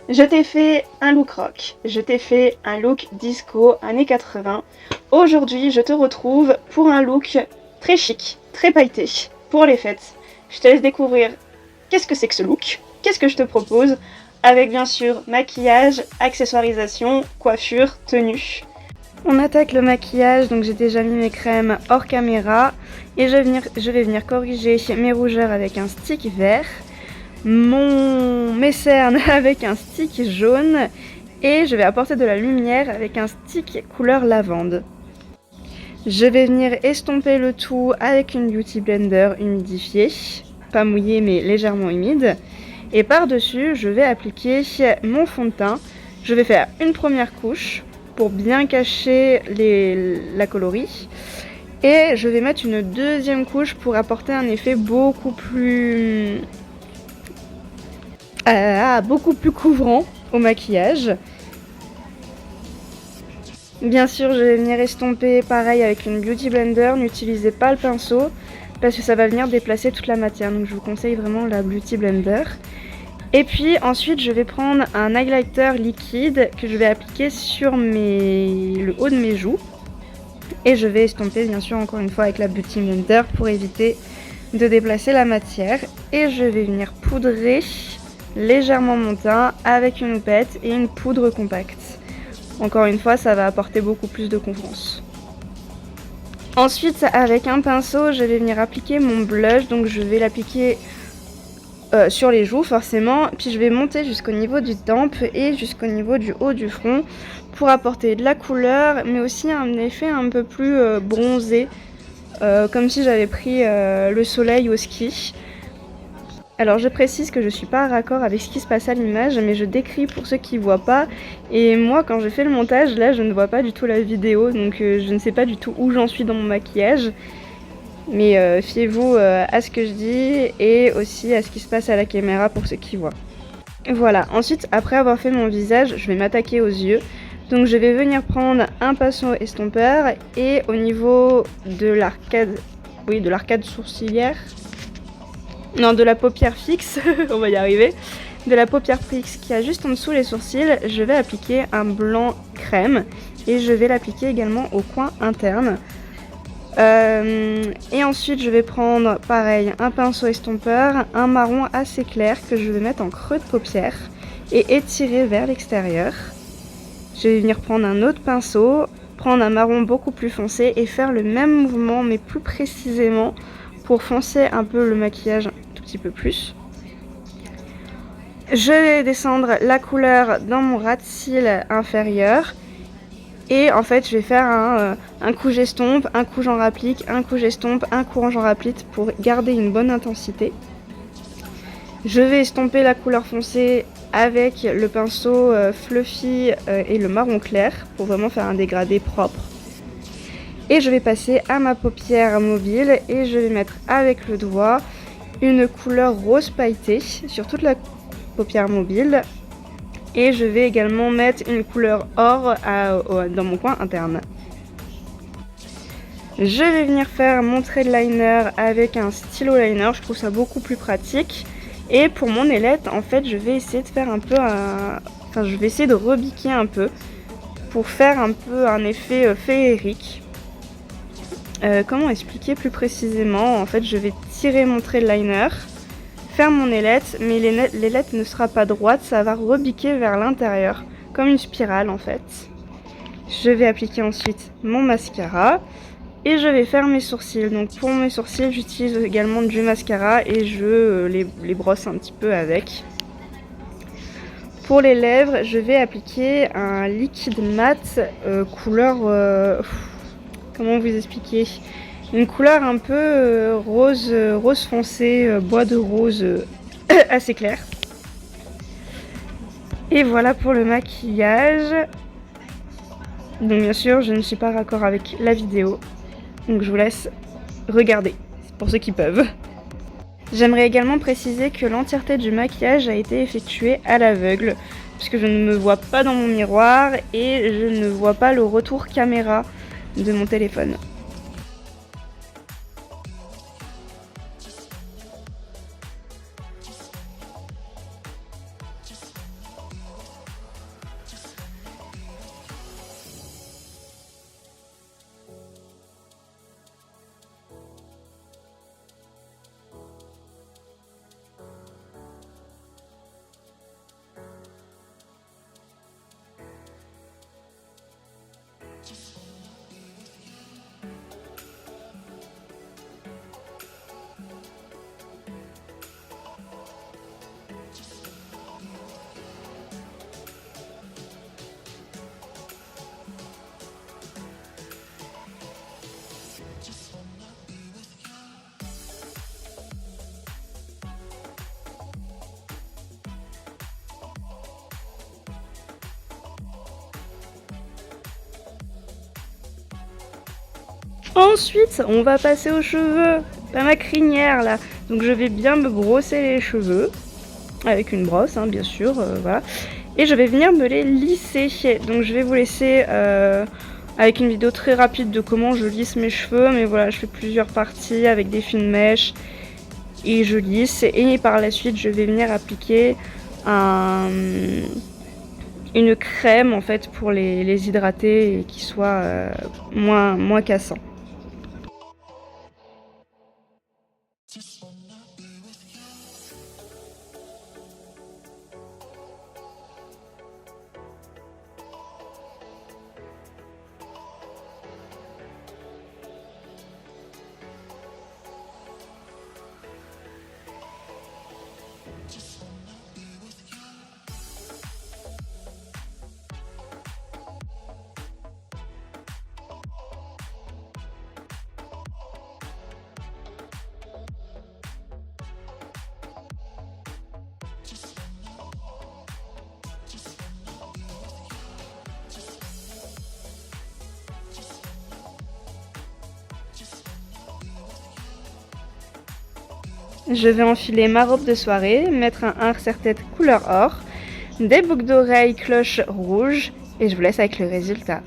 Je t'ai fait un look rock, je t'ai fait un look disco années 80. Aujourd'hui, je te retrouve pour un look très chic, très pailleté, pour les fêtes. Je te laisse découvrir qu'est-ce que c'est que ce look, qu'est-ce que je te propose, avec bien sûr maquillage, accessoirisation, coiffure, tenue. On attaque le maquillage, donc j'ai déjà mis mes crèmes hors caméra et je vais venir corriger mes rougeurs avec un stick vert, mes cernes avec un stick jaune et je vais apporter de la lumière avec un stick couleur lavande. Je vais venir estomper le tout avec une Beauty Blender humidifiée, pas mouillée mais légèrement humide. Et par-dessus, je vais appliquer mon fond de teint. Je vais faire une première couche pour bien cacher la colorie. Et je vais mettre une deuxième couche pour apporter un effet beaucoup plus couvrant au maquillage. Bien sûr, je vais venir estomper pareil avec une Beauty Blender. N'utilisez pas le pinceau parce que ça va venir déplacer toute la matière. Donc je vous conseille vraiment la Beauty Blender. Et puis ensuite, je vais prendre un highlighter liquide que je vais appliquer sur le haut de mes joues. Et je vais estomper bien sûr encore une fois avec la Beauty Blender pour éviter de déplacer la matière. Et je vais venir poudrer légèrement mon teint avec une houppette et une poudre compacte. Encore une fois, ça va apporter beaucoup plus de confiance. Ensuite, avec un pinceau, je vais venir appliquer mon blush. Donc je vais l'appliquer sur les joues forcément, puis je vais monter jusqu'au niveau du temple et jusqu'au niveau du haut du front pour apporter de la couleur mais aussi un effet un peu plus bronzé, comme si j'avais pris le soleil au ski. Alors je précise que je suis pas raccord avec ce qui se passe à l'image, mais je décris pour ceux qui voient pas, et moi quand je fais le montage là je ne vois pas du tout la vidéo, donc je ne sais pas du tout où j'en suis dans mon maquillage. Mais fiez-vous à ce que je dis et aussi à ce qui se passe à la caméra pour ceux qui voient. Voilà, ensuite après avoir fait mon visage, je vais m'attaquer aux yeux. Donc je vais venir prendre un pinceau estompeur et au niveau de l'arcade sourcilière, non de la paupière fixe, on va y arriver, de la paupière fixe qui a juste en dessous les sourcils, je vais appliquer un blanc crème et je vais l'appliquer également au coin interne. Et ensuite je vais prendre pareil un pinceau estompeur, un marron assez clair que je vais mettre en creux de paupière et étirer vers l'extérieur. Je vais venir prendre un autre pinceau, prendre un marron beaucoup plus foncé et faire le même mouvement mais plus précisément pour foncer un peu le maquillage un tout petit peu plus. Je vais descendre la couleur dans mon ras de cils inférieur. Et en fait, je vais faire un coup j'estompe, un coup j'en rapplique, un coup j'estompe, un coup j'en rapplique pour garder une bonne intensité. Je vais estomper la couleur foncée avec le pinceau fluffy et le marron clair pour vraiment faire un dégradé propre. Et je vais passer à ma paupière mobile et je vais mettre avec le doigt une couleur rose pailletée sur toute la paupière mobile. Et je vais également mettre une couleur or dans mon coin interne. Je vais venir faire mon trait de liner avec un stylo liner, je trouve ça beaucoup plus pratique. Et pour mon ailette, en fait, je vais essayer de faire je vais essayer de rebiquer un peu pour faire un peu un effet féerique. Comment expliquer plus précisément? En fait, je vais tirer mon trait de liner, faire mon ailette, mais l'ailette ne sera pas droite, ça va rebiquer vers l'intérieur, comme une spirale en fait. Je vais appliquer ensuite mon mascara et je vais faire mes sourcils. Donc pour mes sourcils, j'utilise également du mascara et je les brosse un petit peu avec. Pour les lèvres, je vais appliquer un liquide mat couleur... comment vous expliquer? Une couleur un peu rose foncé, bois de rose assez clair. Et voilà pour le maquillage. Donc bien sûr, je ne suis pas raccord avec la vidéo. Donc je vous laisse regarder, pour ceux qui peuvent. J'aimerais également préciser que l'entièreté du maquillage a été effectuée à l'aveugle, puisque je ne me vois pas dans mon miroir et je ne vois pas le retour caméra de mon téléphone. Ensuite, on va passer aux cheveux, pas ma crinière là. Donc je vais bien me brosser les cheveux, avec une brosse hein, bien sûr, voilà. Et je vais venir me les lisser. Donc je vais vous laisser avec une vidéo très rapide de comment je lisse mes cheveux. Mais voilà, je fais plusieurs parties avec des fines mèches et je lisse. Et par la suite, je vais venir appliquer une crème en fait pour les hydrater et qu'ils soient moins cassants. Je vais enfiler ma robe de soirée, mettre un serre-tête couleur or, des boucles d'oreilles cloche rouge et je vous laisse avec le résultat.